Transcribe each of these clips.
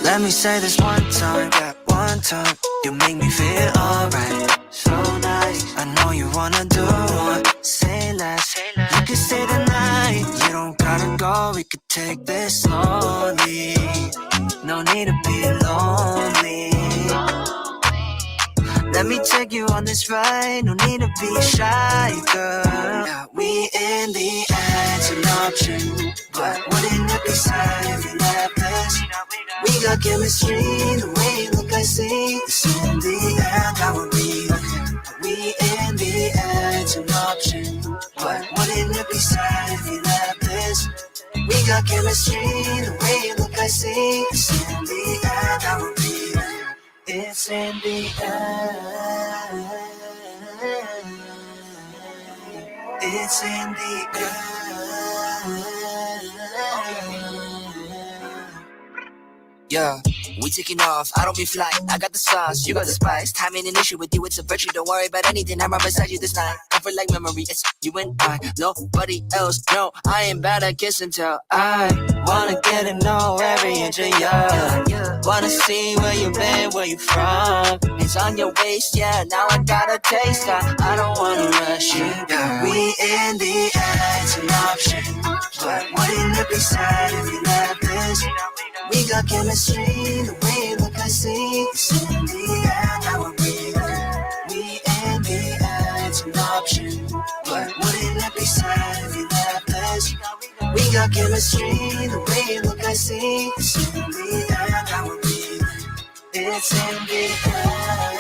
Let me say this one time, yeah, one time. You make me feel alright, so nice. I know you wanna do one, say less. You can stay the night, you don't gotta go. We could take this slowly. No need to be lonely. Let me take you on this ride, no need to be shy, girl. Yeah, we in the air, it's an option. But wouldn't it be sad if you left us? We got chemistry, the way you look I see. It's in the air, that would be okay. We in the air, it's an option. But wouldn't it be sad if you left us? We got chemistry, the way you look I see. It's in the air, that would be okay. It's in the air. It's in the air. Yeah, we taking off, I don't be fly. I got the sauce, you got the spice. Time ain't an issue with you, it's a virtue. Don't worry about anything, I'm right beside you this night. Comfort like memory, it's you and I. Nobody else, no, I ain't bad at kiss and tell. I wanna get to know every inch of you. Wanna see where you been, where you from. It's on your waist, yeah, now I got a taste. I don't wanna rush you, yeah. We in the air, it's an option. But wouldn't it be sad if you left this? We got chemistry, the way you look I see. It's in the air, that would be good. We in the air, it's an option. But wouldn't it be sad if you left us? We got chemistry, the way you look I see. It's in the air, that would be good. It's in the air.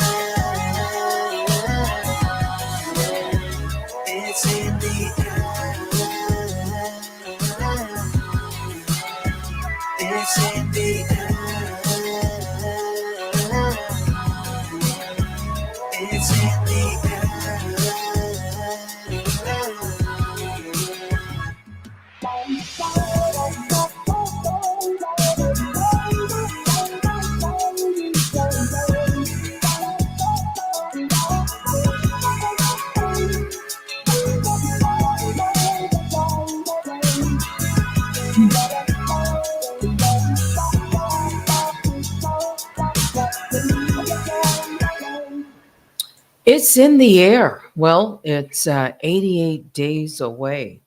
It's in the air. It's in the air. It's in the air. It's in the air. Well, it's 88 days away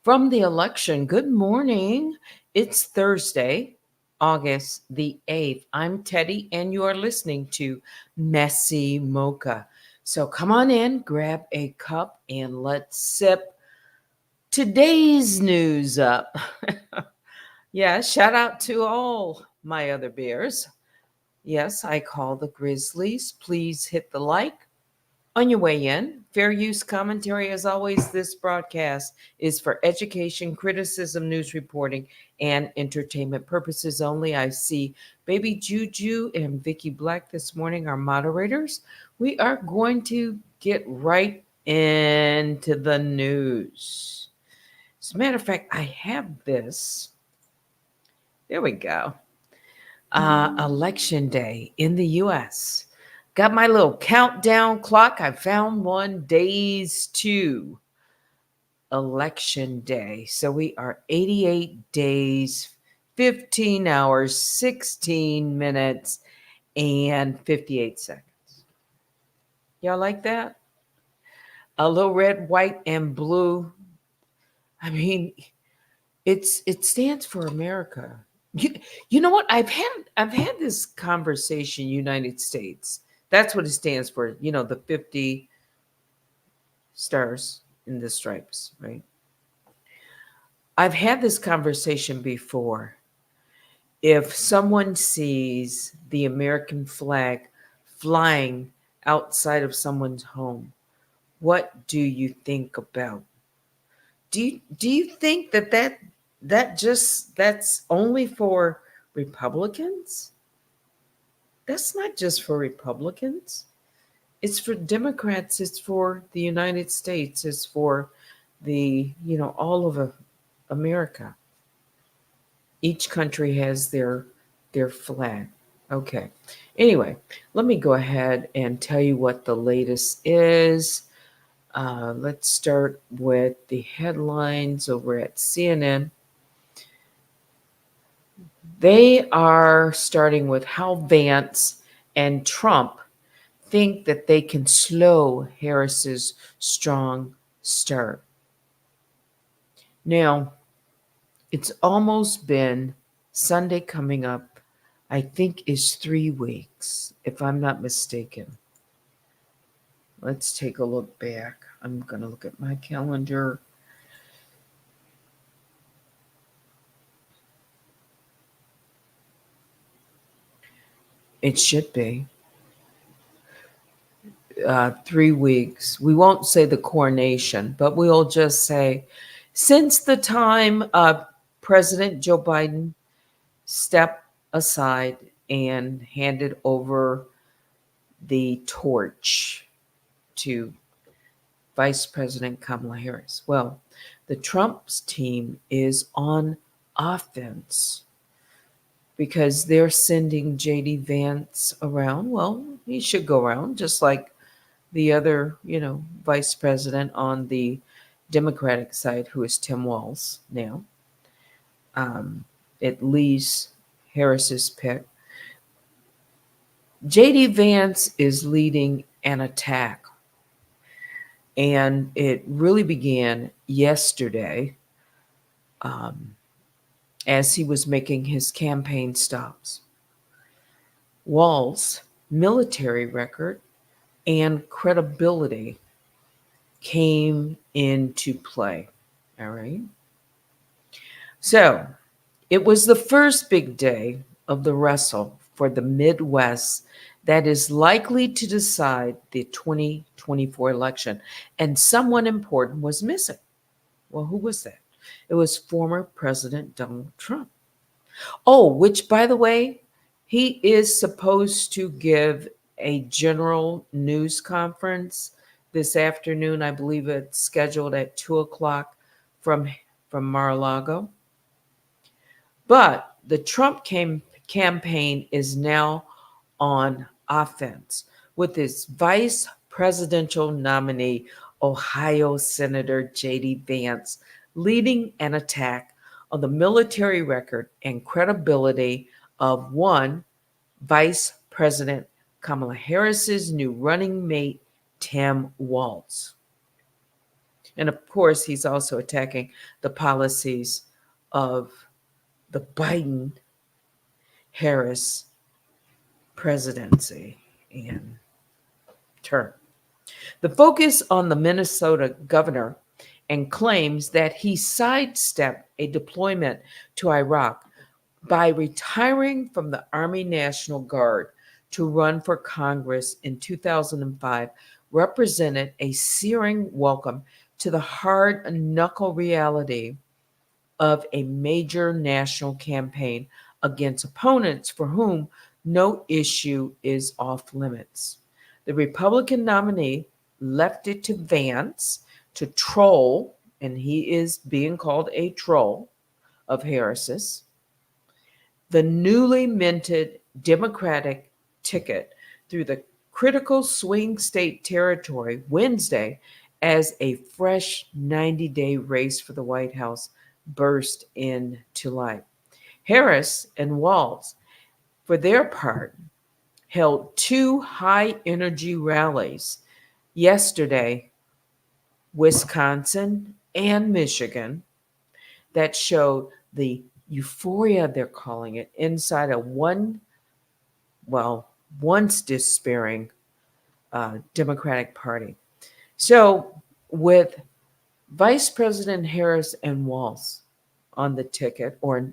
from the election. Good morning. It's Thursday, August the 8th. I'm Teddy, and you are listening to MessyMocha. So come on in, grab a cup, and let's sip today's news up. Yeah, shout out to all my other bears. Yes, I call the Grizzlies. Please hit the like on your way in. Fair use commentary. As always, this broadcast is for education, criticism, news reporting, and entertainment purposes only. I see Baby Juju and Vicky Black this morning, our moderators. We are going to get right into the news. As a matter of fact, I have this. There we go. Election day in the U.S. Got my little countdown clock. I found one, days to election day. So we are 88 days, 15 hours, 16 minutes, and 58 seconds. Y'all like that? A little red, white, and blue. I mean, it stands for America. You know what? I've had this conversation, United States. That's what it stands for. You know, the 50 stars in the stripes, right? I've had this conversation before. If someone sees the American flag flying outside of someone's home, what do you think about? Do you think that's only for Republicans? That's not just for Republicans. It's for Democrats. It's for the United States. It's for all of America. Each country has their flag. Okay. Anyway, let me go ahead and tell you what the latest is. Let's start with the headlines over at CNN. They are starting with how Vance and Trump think that they can slow Harris's strong start. Now, it's almost been Sunday coming up, I think is 3 weeks, if I'm not mistaken. Let's take a look back. I'm going to look at my calendar. It should be 3 weeks. We won't say the coronation, but we'll just say since the time President Joe Biden stepped aside and handed over the torch to Vice President Kamala Harris. Well, the Trump's team is on offense because they're sending JD Vance around. Well, he should go around just like the other, vice president on the Democratic side, who is Tim Walz now. Um, at least Harris's pick. JD Vance is leading an attack, and it really began yesterday um, as he was making his campaign stops. Walz's military record and credibility came into play. All right. So it was the first big day of the wrestle for the Midwest that is likely to decide the 2024 election. And someone important was missing. Well, who was that? It was former President Donald Trump. Oh, which, by the way, he is supposed to give a general news conference this afternoon. I believe it's scheduled at 2 o'clock from Mar-a-Lago. But the Trump campaign is now on offense with its vice presidential nominee, Ohio Senator J.D. Vance, leading an attack on the military record and credibility of one, Vice President Kamala Harris's new running mate, Tim Walz. And of course, he's also attacking the policies of the Biden Harris presidency and term. The focus on the Minnesota governor and claims that he sidestepped a deployment to Iraq by retiring from the Army National Guard to run for Congress in 2005 represented a searing welcome to the hard knuckle reality of a major national campaign against opponents for whom no issue is off limits. The Republican nominee left it to Vance to troll, and he is being called a troll of Harris's, the newly minted Democratic ticket through the critical swing state territory Wednesday as a fresh 90-day race for the White House burst into life. Harris and Walz, for their part, held two high energy rallies yesterday, Wisconsin and Michigan, that showed the euphoria, they're calling it, inside a once despairing Democratic Party. So, with Vice President Harris and Walz on the ticket, or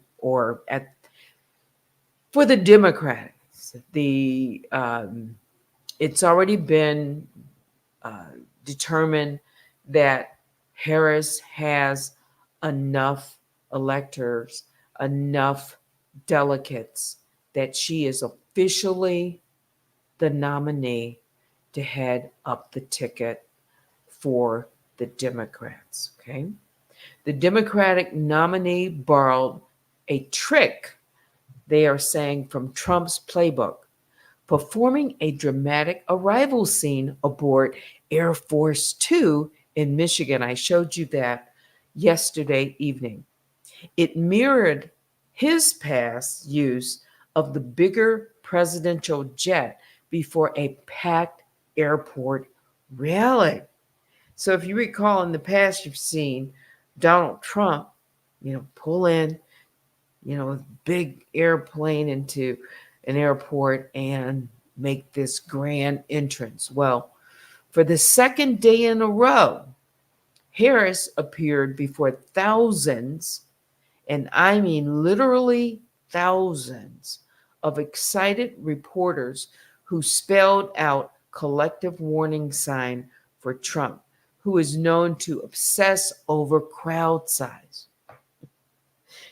at for the Democrats, it's already been determined that Harris has enough electors, enough delegates, that she is officially the nominee to head up the ticket for the Democrats. Okay. The Democratic nominee borrowed a trick, they are saying, from Trump's playbook, performing a dramatic arrival scene aboard Air Force Two in Michigan. I showed you that yesterday evening. It mirrored his past use of the bigger presidential jet before a packed airport rally. So if you recall in the past, you've seen Donald Trump, pull in, a big airplane into an airport and make this grand entrance. Well, for the second day in a row, Harris appeared before thousands, and I mean literally thousands, of excited reporters who spelled out collective warning sign for Trump, who is known to obsess over crowd size.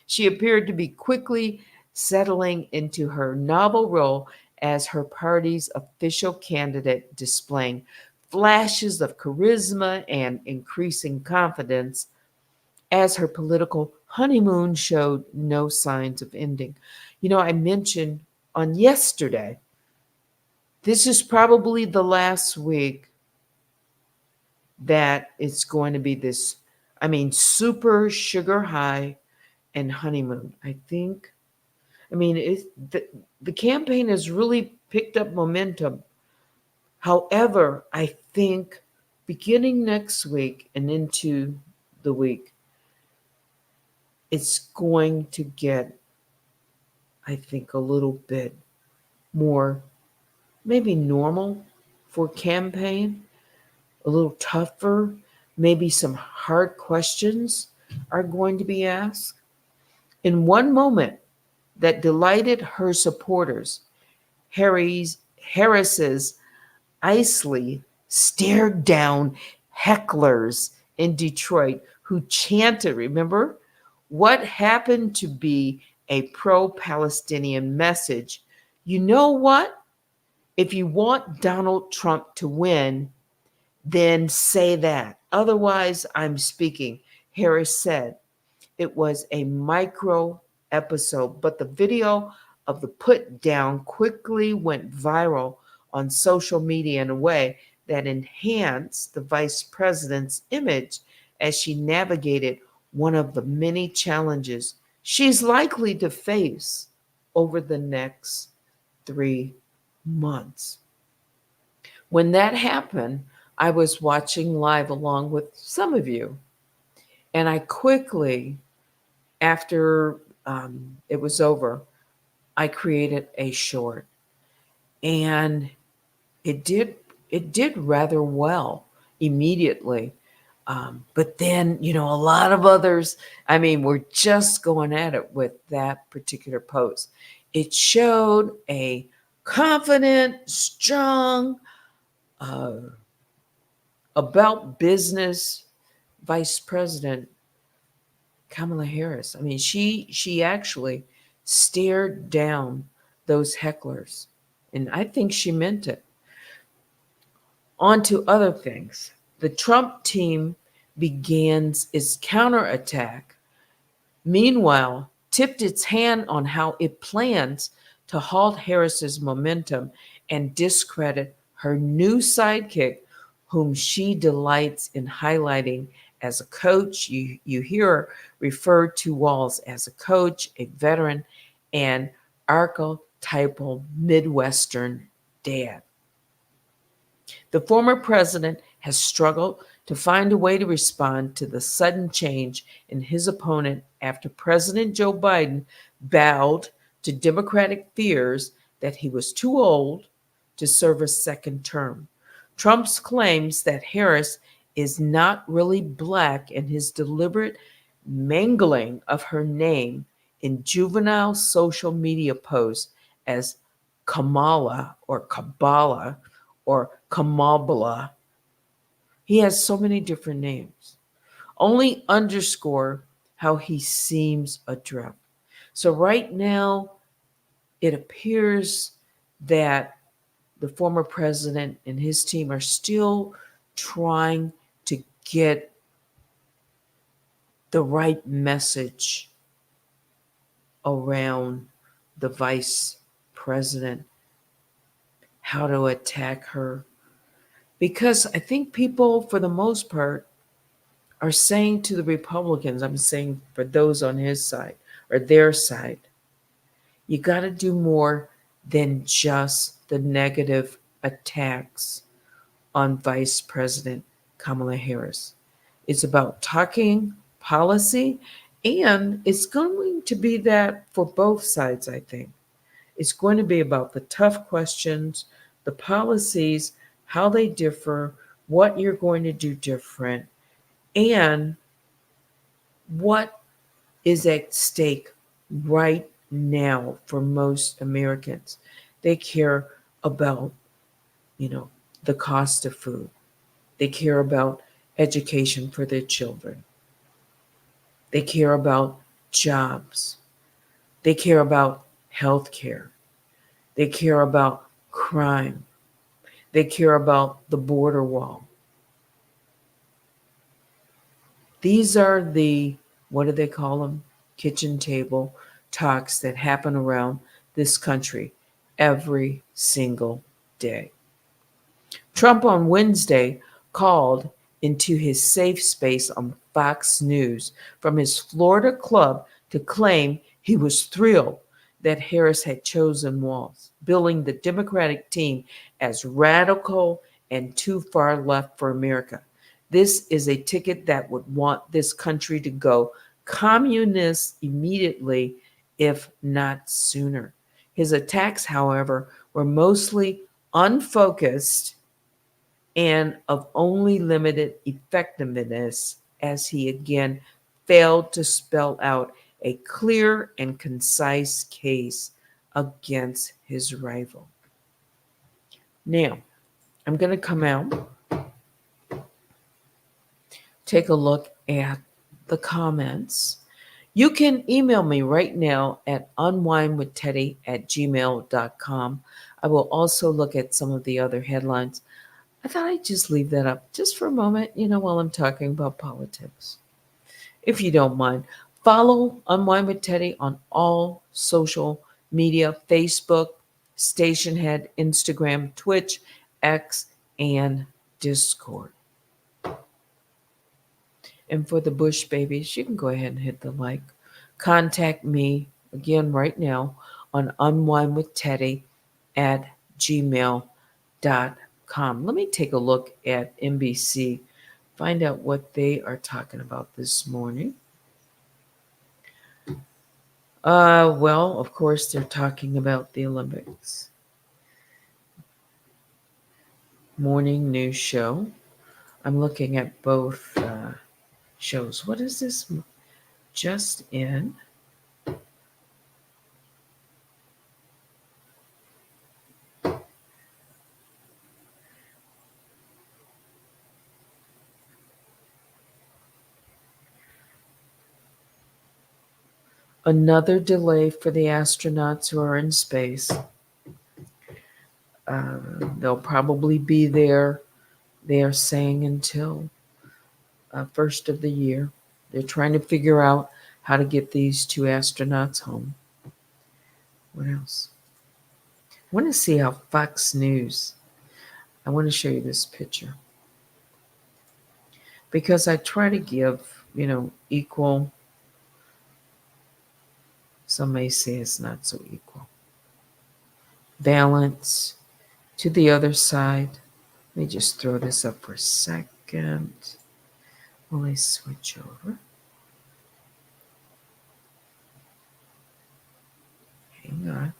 She appeared to be quickly settling into her novel role as her party's official candidate, displaying flashes of charisma and increasing confidence as her political honeymoon showed no signs of ending. I mentioned on yesterday, this is probably the last week that it's going to be this, super sugar high and honeymoon. The campaign has really picked up momentum. However, I think beginning next week and into the week, it's going to get, I think, a little bit more maybe normal for campaign, a little tougher. Maybe some hard questions are going to be asked. In one moment that delighted her supporters, Harris's Isley stared down hecklers in Detroit who chanted, remember, what happened to be a pro Palestinian message. You know what? If you want Donald Trump to win, then say that. Otherwise, I'm speaking, Harris said. It was a micro episode, but the video of the put down quickly went viral on social media in a way that enhanced the vice president's image as she navigated one of the many challenges she's likely to face over the next 3 months. When that happened, I was watching live along with some of you, and I quickly, after it was over, I created a short, and it did rather well immediately. But then, a lot of others, were just going at it with that particular post. It showed a confident, strong, uh, about business vice president Kamala Harris. She actually stared down those hecklers, and I think she meant it. On to other things. The Trump team begins its counterattack. Meanwhile, tipped its hand on how it plans to halt Harris's momentum and discredit her new sidekick, whom she delights in highlighting as a coach. You hear her refer to Walz as a coach, a veteran, and archetypal Midwestern dad. The former president has struggled to find a way to respond to the sudden change in his opponent after President Joe Biden bowed to Democratic fears that he was too old to serve a second term. Trump's claims that Harris is not really black and his deliberate mangling of her name in juvenile social media posts as Kamala or Kabbalah or Kamabala. He has so many different names. Only underscore how he seems adrift. So right now, it appears that the former president and his team are still trying to get the right message around the vice president, how to attack her. Because I think people, for the most part, are saying to the Republicans, I'm saying for those on his side, or their side. You got to do more than just the negative attacks on Vice President Kamala Harris. It's about talking policy, and it's going to be that for both sides, I think. It's going to be about the tough questions, the policies, how they differ, what you're going to do different, and what is at stake right now for most Americans. They care about, you know, the cost of food. They care about education for their children. They care about jobs. They care about health care. They care about crime. They care about the border wall. These are the, what do they call them? Kitchen table talks that happen around this country every single day. Trump on Wednesday called into his safe space on Fox News from his Florida club to claim he was thrilled that Harris had chosen Walz, billing the Democratic team as radical and too far left for America. This is a ticket that would want this country to go communist immediately, if not sooner. His attacks, however, were mostly unfocused and of only limited effectiveness, as he again failed to spell out a clear and concise case against his rival. Now, I'm going to come out, take a look at the comments. You can email me right now at unwinewithteddy@gmail.com. I will also look at some of the other headlines. I thought I'd just leave that up just for a moment, while I'm talking about politics. If you don't mind, follow Unwind with Teddy on all social media: Facebook, Stationhead, Instagram, Twitch, X, and Discord. And for the Bush babies, you can go ahead and hit the like. Contact me again right now on unwindwithteddy@gmail.com. Let me take a look at NBC, find out what they are talking about this morning. Well, of course, they're talking about the Olympics. Morning news show. I'm looking at both shows. What is this? Just in. Another delay for the astronauts who are in space. They'll probably be there, they are saying, until first of the year. They're trying to figure out how to get these two astronauts home. What else? I want to see how Fox News, I want to show you this picture. Because I try to give, equal. Some may say it's not so equal. Balance to the other side. Let me just throw this up for a second while I switch over. Hang on.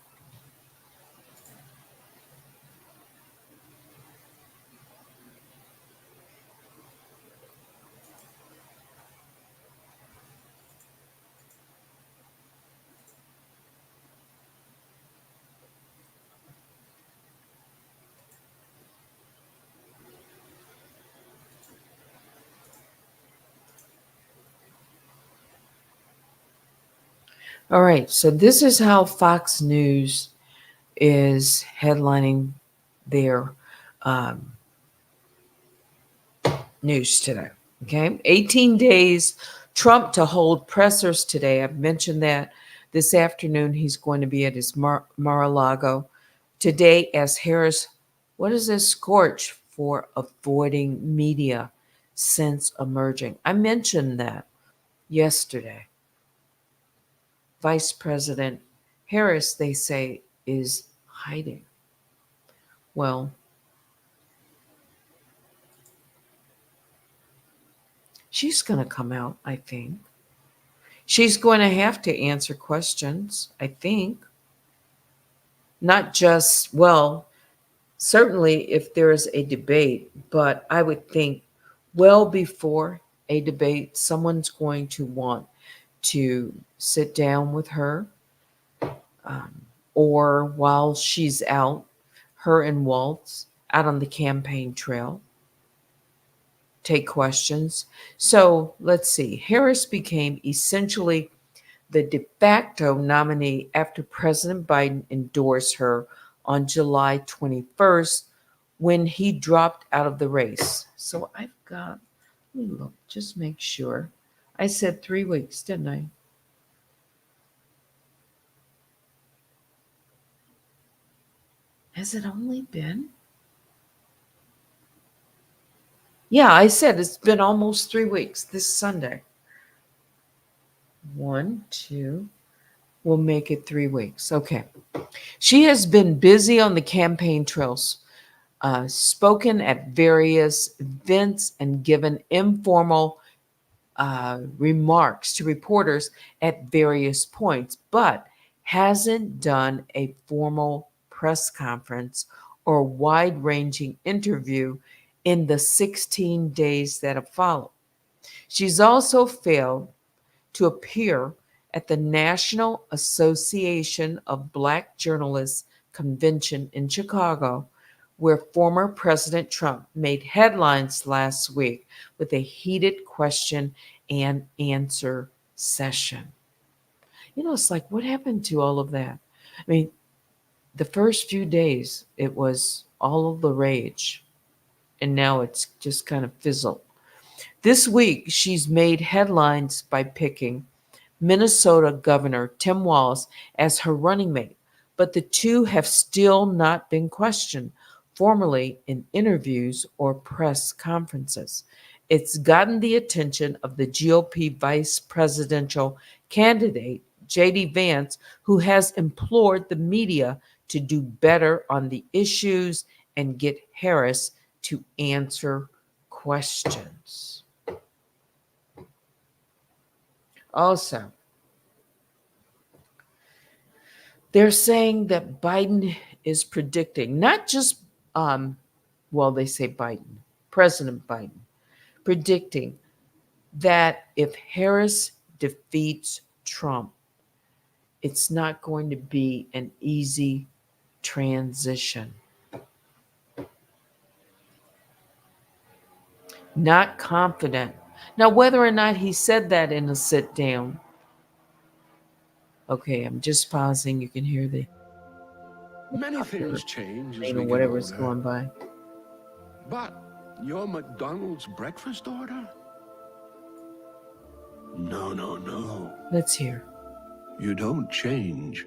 All right, so this is how Fox News is headlining their um, news today. Okay, 18 days, Trump to hold pressers today. I've mentioned that this afternoon he's going to be at his Mar-a-Lago today as Harris, what is this, scorch for avoiding media since emerging. I mentioned that yesterday. Vice President Harris, they say, is hiding. Well, she's going to come out, I think. She's going to have to answer questions, I think. Not just, well, certainly if there is a debate, but I would think well before a debate, someone's going to want to sit down with her, um, or while she's out, her and Waltz out on the campaign trail, take questions. So let's see. Harris became essentially the de facto nominee after President Biden endorsed her on July 21st when he dropped out of the race. So I've got, let me look, just make sure. I said 3 weeks, didn't I? Has it only been? Yeah, I said it's been almost 3 weeks this Sunday. 1, 2, we'll make it 3 weeks. Okay. She has been busy on the campaign trails, spoken at various events, and given informal remarks to reporters at various points, but hasn't done a formal press conference or wide ranging interview in the 16 days that have followed. She's also failed to appear at the National Association of Black Journalists convention in Chicago, where former President Trump made headlines last week with a heated question and answer session. You know, it's like, what happened to all of that? I mean, the first few days, it was all of the rage, and now it's just kind of fizzled. This week, she's made headlines by picking Minnesota Governor Tim Walz as her running mate, but the two have still not been questioned formally in interviews or press conferences. It's gotten the attention of the GOP vice presidential candidate, J.D. Vance, who has implored the media to do better on the issues and get Harris to answer questions. Also, they're saying that Biden is predicting, not just, well, they say Biden, President Biden, predicting that if Harris defeats Trump, it's not going to be an easy transition. Not confident. Now, whether or not he said that in a sit down, okay, I'm just pausing. You can hear the Many things change as plane or we get whatever's older. going by. But your McDonald's breakfast order? No, no, no. Let's hear. You don't change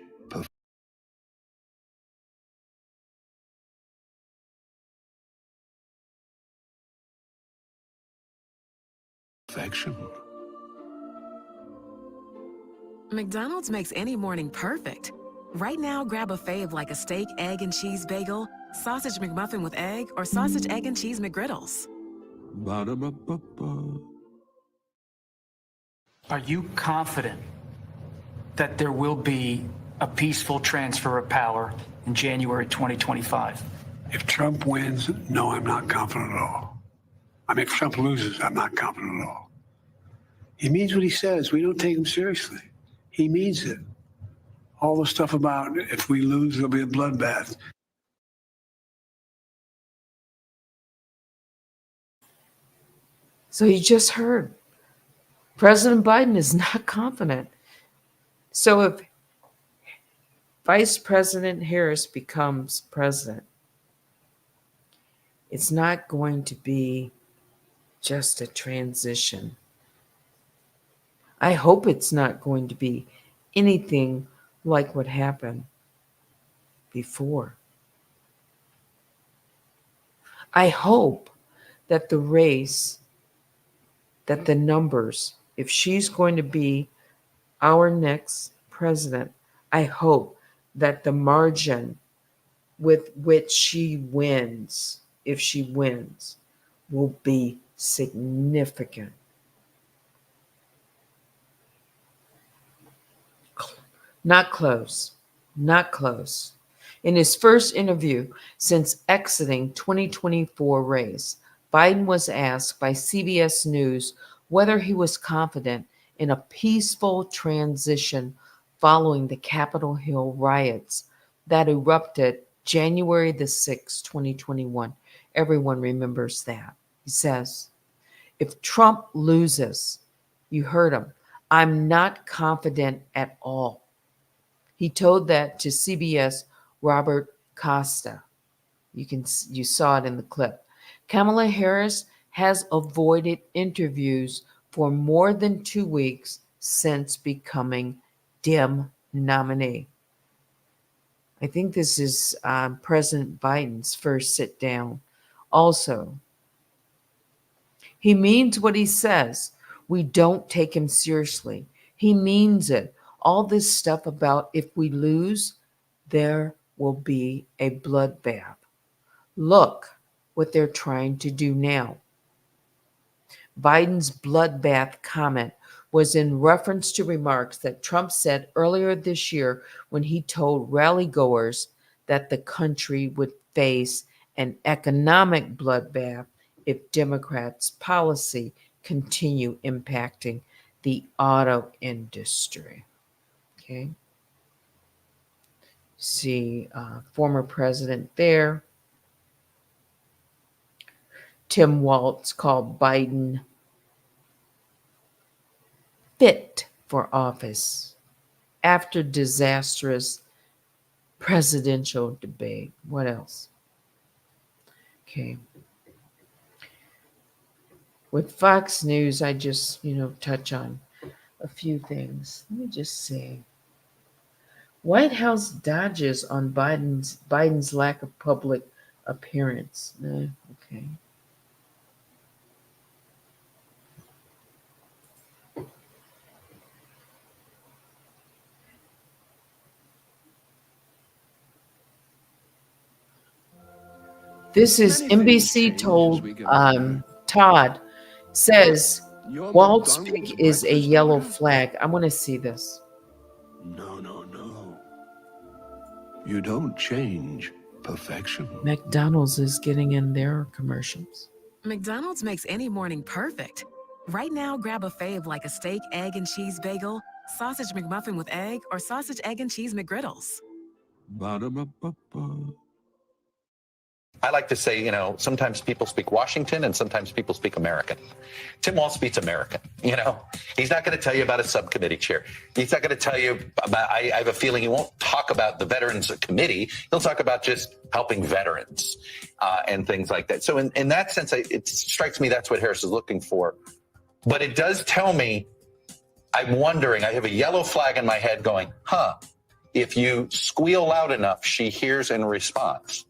perfection. McDonald's makes any morning perfect. Right now, grab a fave like a steak, egg, and cheese bagel, sausage McMuffin with egg, or sausage, egg, and cheese McGriddles. Ba-da-ba-ba-ba. Are you confident that there will be a peaceful transfer of power in January 2025? If Trump wins, no, I'm not confident at all. I mean, if Trump loses, I'm not confident at all. He means what he says. We don't take him seriously. He means it. All the stuff about if we lose, there'll be a bloodbath. So you just heard President Biden is not confident. So if Vice President Harris becomes president, it's not going to be just a transition. I hope it's not going to be anything like what happened before. I hope that the race, that the numbers, if she's going to be our next president, I hope that the margin with which she wins, if she wins, will be significant. Not close. Not close. In his first interview since exiting 2024 race, Biden was asked by CBS News whether he was confident in a peaceful transition following the Capitol Hill riots that erupted January the 6th, 2021. Everyone remembers that. He says, if Trump loses, you heard him, I'm not confident at all. He told that to CBS Robert Costa. You saw it in the clip. Kamala Harris has avoided interviews for more than 2 weeks since becoming Dem nominee. I think this is President Biden's first sit down. Also, he means what he says. We don't take him seriously. He means it. All this stuff about if we lose, there will be a bloodbath. Look what they're trying to do now. Biden's bloodbath comment was in reference to remarks that Trump said earlier this year when he told rally-goers that the country would face an economic bloodbath if Democrats' policy continue impacting the auto industry. Okay. See, former president there. Tim Walz called Biden fit for office after disastrous presidential debate. What else? Okay. With Fox News, I just, touch on a few things. Let me just say. White House dodges on Biden's lack of public appearance. Okay. This is NBC told Todd says Walt's pick is a yellow flag. I want to see this. No, no, no. You don't change perfection. McDonald's is getting in their commercials. McDonald's makes any morning perfect. Right now, grab a fave like a steak, egg, and cheese bagel, sausage McMuffin with egg, or sausage, egg, and cheese McGriddles. Ba-da-ba-ba-ba. I like to say, sometimes people speak Washington and sometimes people speak American. Tim Walz speaks American, He's not going to tell you about a subcommittee chair. He's not going to tell you about, I have a feeling he won't talk about the Veterans Committee. He'll talk about just helping veterans and things like that. So in that sense, it strikes me that's what Harris is looking for. But it does tell me, I'm wondering, I have a yellow flag in my head going, if you squeal loud enough, she hears and responds.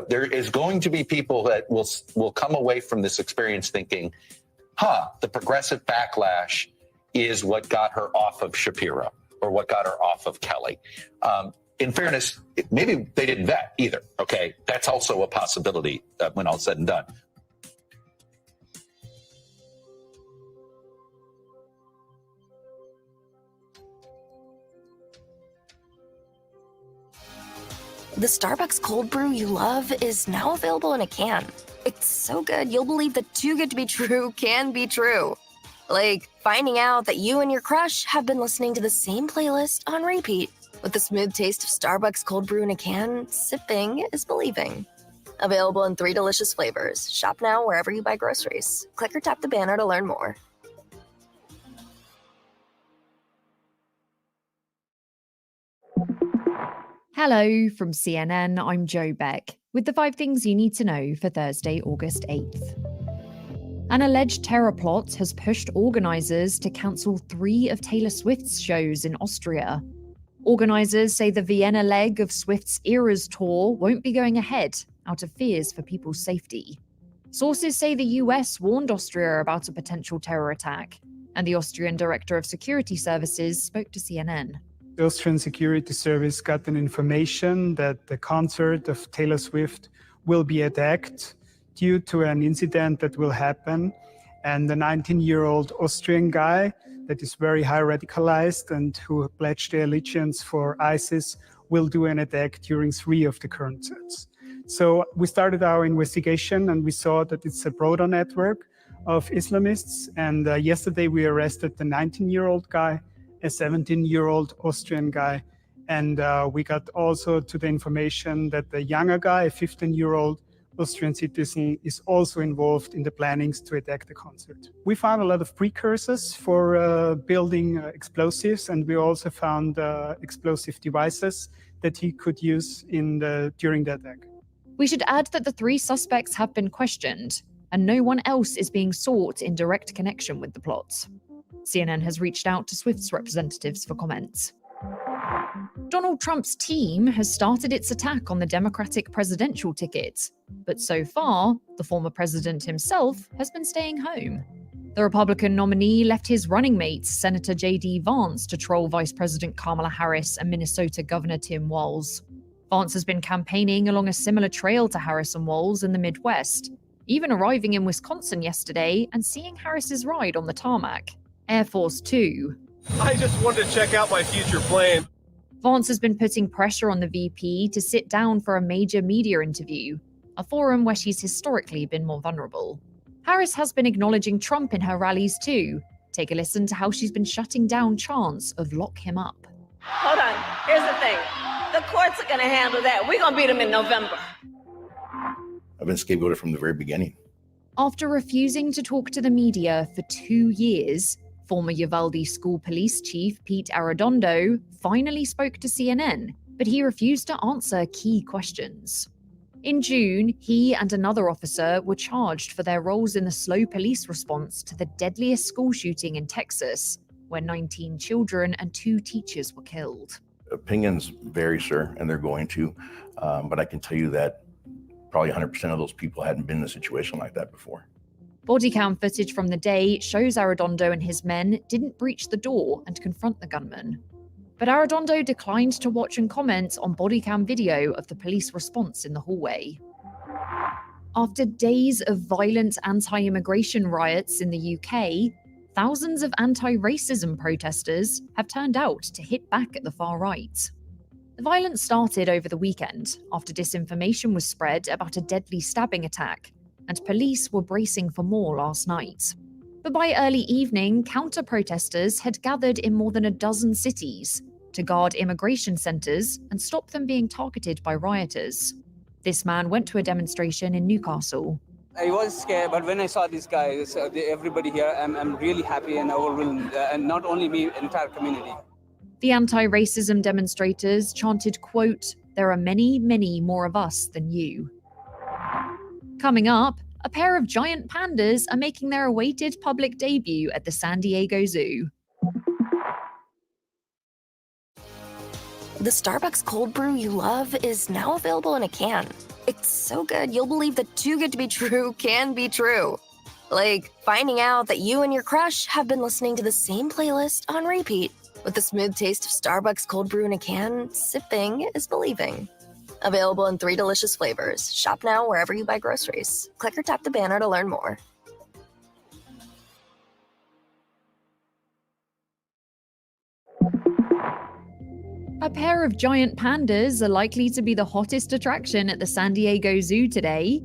There is going to be people that will come away from this experience thinking, the progressive backlash is what got her off of Shapiro or what got her off of Kelly. In fairness, maybe they didn't vet either. Okay, that's also a possibility when all's said and done. The Starbucks cold brew you love is now available in a can. It's so good, you'll believe that too good to be true can be true. Like finding out that you and your crush have been listening to the same playlist on repeat. With the smooth taste of Starbucks cold brew in a can, sipping is believing. Available in 3 delicious flavors. Shop now wherever you buy groceries. Click or tap the banner to learn more. Hello from CNN, I'm Jo Beck, with the 5 things you need to know for Thursday, August 8th. An alleged terror plot has pushed organisers to cancel 3 of Taylor Swift's shows in Austria. Organisers say the Vienna leg of Swift's Eras tour won't be going ahead out of fears for people's safety. Sources say the US warned Austria about a potential terror attack, and the Austrian Director of Security Services spoke to CNN. The Austrian Security Service got an information that the concert of Taylor Swift will be attacked due to an incident that will happen. And the 19-year-old Austrian guy that is very high radicalized and who pledged their allegiance for ISIS will do an attack during 3 of the concerts. So we started our investigation and we saw that it's a broader network of Islamists. And yesterday we arrested the 19-year-old guy, a 17-year-old Austrian guy. And we got also to the information that the younger guy, a 15-year-old Austrian citizen, is also involved in the plannings to attack the concert. We found a lot of precursors for building explosives, and we also found explosive devices that he could use during the attack. We should add that the 3 suspects have been questioned, and no one else is being sought in direct connection with the plots. CNN has reached out to Swift's representatives for comments. Donald Trump's team has started its attack on the Democratic presidential ticket, but so far, the former president himself has been staying home. The Republican nominee left his running mate, Senator J.D. Vance, to troll Vice President Kamala Harris and Minnesota Governor Tim Walz. Vance has been campaigning along a similar trail to Harris and Walz in the Midwest, even arriving in Wisconsin yesterday and seeing Harris's ride on the tarmac. Air Force Two. I just wanted to check out my future plane. Vance has been putting pressure on the VP to sit down for a major media interview, a forum where she's historically been more vulnerable. Harris has been acknowledging Trump in her rallies too. Take a listen to how she's been shutting down chants of lock him up. Hold on, here's the thing. The courts are gonna handle that. We're gonna beat them in November. I've been scapegoated from the very beginning. After refusing to talk to the media for 2 years, former Uvalde school police chief Pete Arredondo finally spoke to CNN, but he refused to answer key questions. In June, he and another officer were charged for their roles in the slow police response to the deadliest school shooting in Texas, where 19 children and 2 teachers were killed. Opinions vary, sir, and they're going to, but I can tell you that probably 100% of those people hadn't been in a situation like that before. Body cam footage from the day shows Arredondo and his men didn't breach the door and confront the gunman. But Arredondo declined to watch and comment on body cam video of the police response in the hallway. After days of violent anti-immigration riots in the UK, thousands of anti-racism protesters have turned out to hit back at the far right. The violence started over the weekend after disinformation was spread about a deadly stabbing attack, and police were bracing for more last night. But by early evening, counter-protesters had gathered in more than a dozen cities to guard immigration centres and stop them being targeted by rioters. This man went to a demonstration in Newcastle. I was scared, but when I saw these guys, everybody here, I'm really happy and overwhelmed, and not only me, entire community. The anti-racism demonstrators chanted, quote, "There are many, many more of us than you." Coming up, a pair of giant pandas are making their awaited public debut at the San Diego Zoo. The Starbucks cold brew you love is now available in a can. It's so good you'll believe that too good to be true can be true. Like finding out that you and your crush have been listening to the same playlist on repeat. With the smooth taste of Starbucks cold brew in a can, sipping is believing. Available in 3 delicious flavors. Shop now wherever you buy groceries. Click or tap the banner to learn more. A pair of giant pandas are likely to be the hottest attraction at the San Diego Zoo today.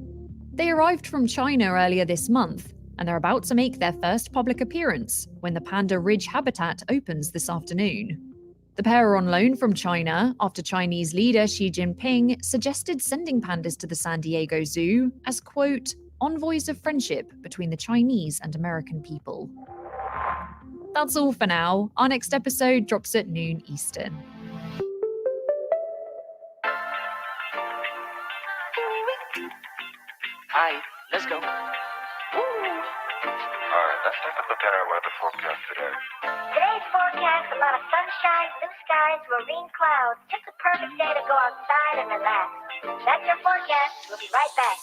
They arrived from China earlier this month, and they're about to make their first public appearance when the Panda Ridge habitat opens this afternoon. The pair are on loan from China after Chinese leader Xi Jinping suggested sending pandas to the San Diego Zoo as, quote, envoys of friendship between the Chinese and American people. That's all for now. Our next episode drops at noon Eastern. Hi, let's go. Alright, let's take a look at our weather forecast today. Today's forecast, a lot of sunshine, blue skies, marine clouds. Just a perfect day to go outside and relax. That's your forecast. We'll be right back.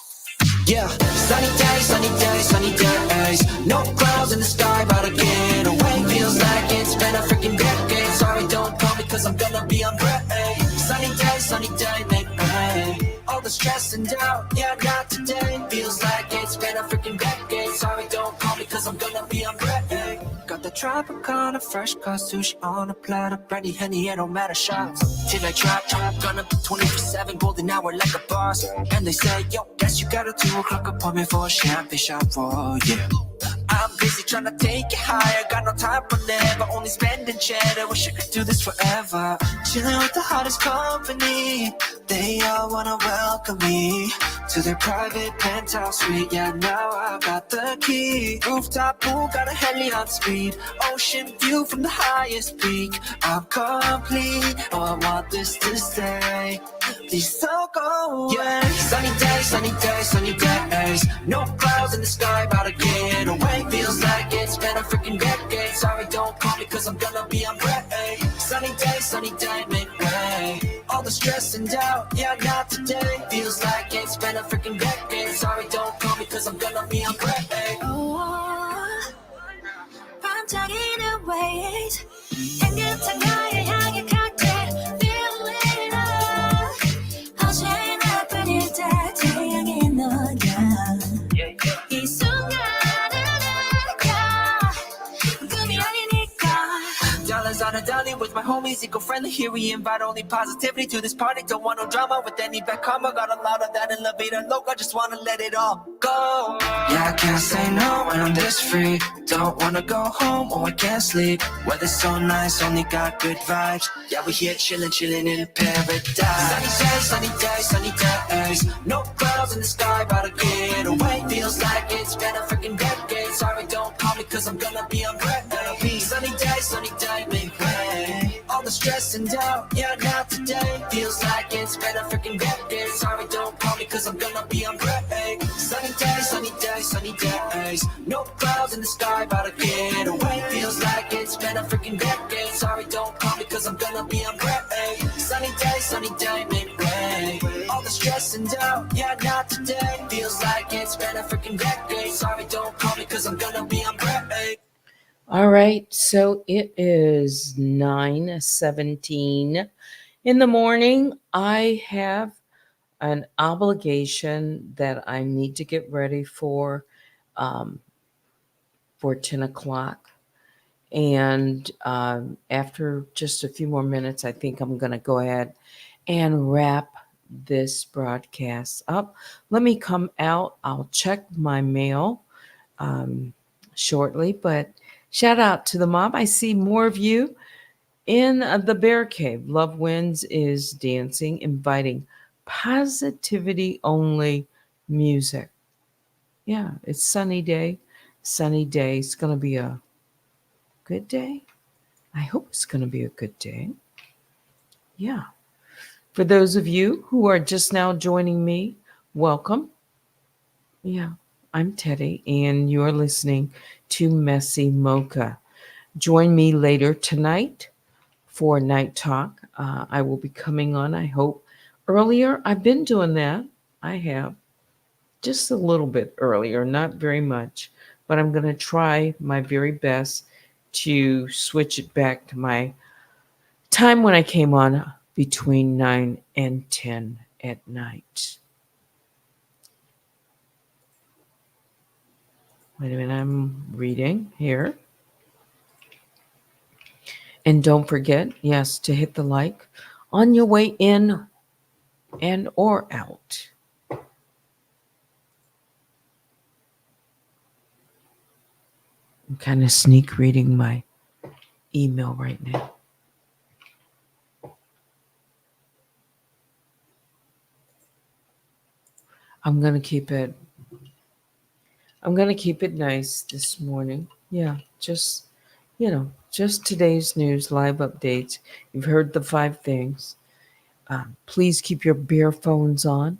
Yeah, sunny days, sunny days, sunny days. No clouds in the sky, about to get away. Feels like it's been a freaking decade. Sorry, don't call me 'cause I'm a freaking decade. Sorry, don't call me cause I'm gonna be on break. Got the Tropicana, fresh cut sushi on a platter. Brandy, Henny, it don't matter, shots. Till I trap, gonna be 24/7, golden hour like a boss. And they say, yo, guess you got a 2 o'clock appointment for a champagne shot for, yeah. I'm busy trying to take it higher, got no time for never, only spending cheddar. Wish I could do this forever. Chilling with the hottest company, they all wanna welcome me to their private penthouse suite. Yeah, now I got the key. Rooftop pool, got a heli on speed. Ocean view from the highest peak. I'm complete, oh I want this to stay. Please don't go away. Yeah. Sunny days, sunny days, sunny days. No clouds in the sky, about to get away. Feels like it's been a freaking decade. Sorry, don't call me cause I'm gonna be on break. Sunny day, make way. All the stress and doubt, yeah, not today. Feels like it's been a freaking decade. Sorry, don't call me cause I'm gonna be on break. Oh, 반짝이는 waves. 향긋한 나의 향해 cocktail. Feeling up. 언제나 뿐일 때 태양이 너야. 이 순간은 꿈이 아니니까. Dollars on a dolly with my homies, eco-friendly. Here we invite only positivity to this party. Don't want no drama with any back karma. Got a lot of that in La Vida Loca. Just wanna let it all go. Yeah, I can't say no when I'm this free. Don't wanna go home or I can't sleep. Weather's so nice, only got good vibes. Yeah, we here chillin', chillin' in paradise. Sunny days, sunny days. No clouds in the sky, about to get away. Feels like it's been a freaking decade. Sorry, don't call me cause I'm gonna be on break. Sunny day, make way. All the stress and doubt, yeah, not today. Feels like it's been a freaking decade. Sorry, don't call me cause I'm gonna be on break. Sunny days. No clouds in the sky, about to get away. Feels like it's been a freaking decade. Sorry, don't call me cause I'm gonna be on break. Sunny day, make way. All the stress and doubt, yeah, not today. Feels like it's been a freaking decade. Sorry, don't call me cause I'm gonna be on break. All right, so it is 9:17 in the morning. I have an obligation that I need to get ready for 10 o'clock. And after just a few more minutes, I think I'm going to go ahead and wrap this broadcast up. Let me come out. I'll check my mail shortly, but shout out to the mob. I see more of you in the Bear Cave. Love Wins is dancing, inviting positivity only music. Yeah, it's sunny day. Sunny day. It's going to be a good day. I hope it's going to be a good day. Yeah. For those of you who are just now joining me, welcome. Yeah, I'm Teddy, and you're listening to MessyMocha. Join me later tonight for Night Talk. I will be coming on, I hope, earlier. I've been doing that. I have. Just a little bit earlier, not very much. But I'm going to try my very best to switch it back to my time when I came on between 9 and 10 at night. Wait a minute, I'm reading here. And don't forget, yes, to hit the like on your way in and or out. I'm kind of sneak reading my email right now. I'm going to keep it nice this morning. Yeah, just today's news, live updates. You've heard the 5 things. Please keep your bare phones on,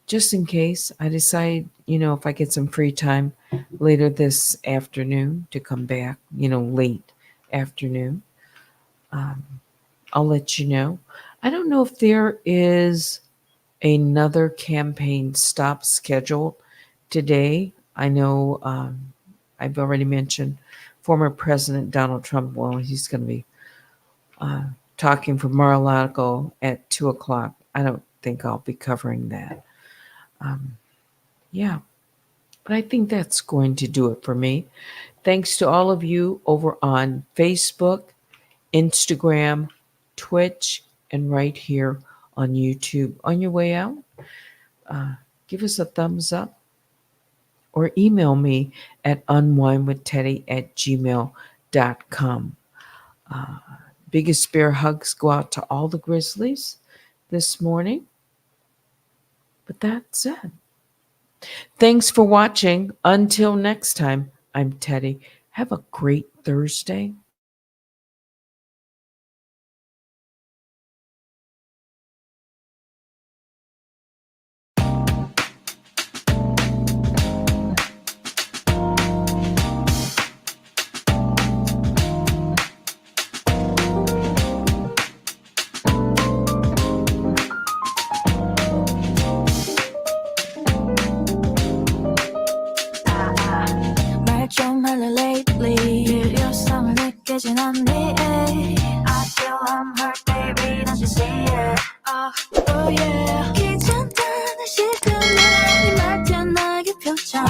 just in case I decide, if I get some free time later this afternoon to come back, late afternoon. I'll let you know. I don't know if there is another campaign stop scheduled today. I know I've already mentioned former President Donald Trump. Well, he's going to be talking for Mar-a-Lago at 2 o'clock. I don't think I'll be covering that. Yeah. But I think that's going to do it for me. Thanks to all of you over on Facebook, Instagram, Twitch, and right here on YouTube. On your way out, give us a thumbs up or email me at unwinewithteddy@gmail.com. Biggest bear hugs go out to all the Grizzlies this morning. But that's it. Thanks for watching. Until next time, I'm Teddy. Have a great Thursday. 말 좀 할래 lately 필요성을 느끼진 않니 I feel I'm hurt baby don't you see it oh yeah 귀찮다는 시간에 네 말투 나의 표정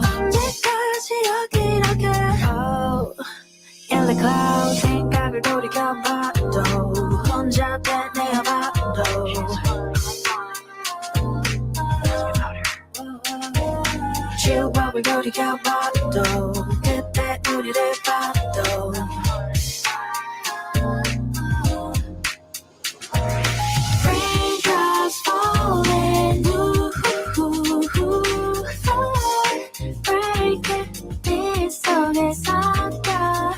언제까지 여기라게 oh in the clouds 생각을 돌이켜봐도 혼자 되뇌어봐도 추억을 돌이켜봐도 그때 우리를 봐도 Raindrops falling break it 네 속에서도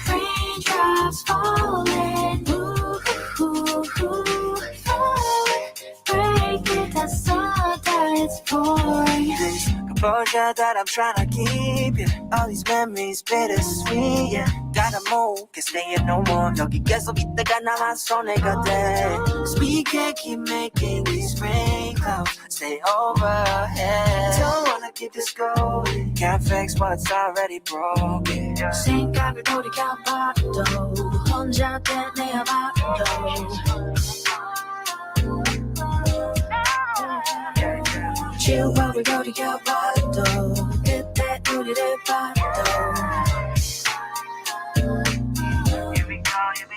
Raindrops falling break it 다 쏟아 it's pouring Composure that I'm trying to keep, yeah. All these memories bittersweet, yeah. Gotta move, can't stay here no more. 여기 계속 있다가 나만 손해가 돼. 'Cause we can't keep making these rain clouds stay overhead. Don't wanna keep this going. Can't fix what's already broken. 생각을 돌이켜봐도 혼자 되뇌어봐도 추억을 돌이켜봐도 그때 우리를 봐도 Here we go, yeah.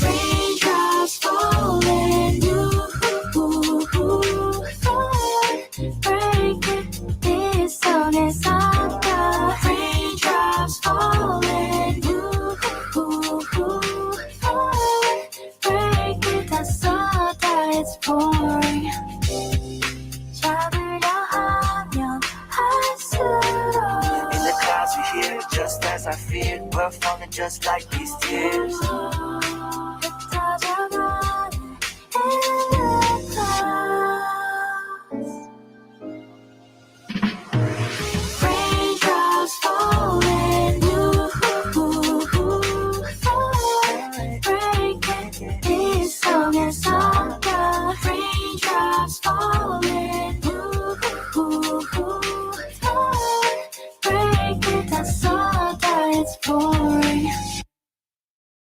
Raindrops falling break it 네 속에서도 Raindrops falling break it 다 쏟아 it's pouring In the clouds we hear just as I fear we're falling just like these tears Raindrops falling break it 네 속에서 Raindrops falling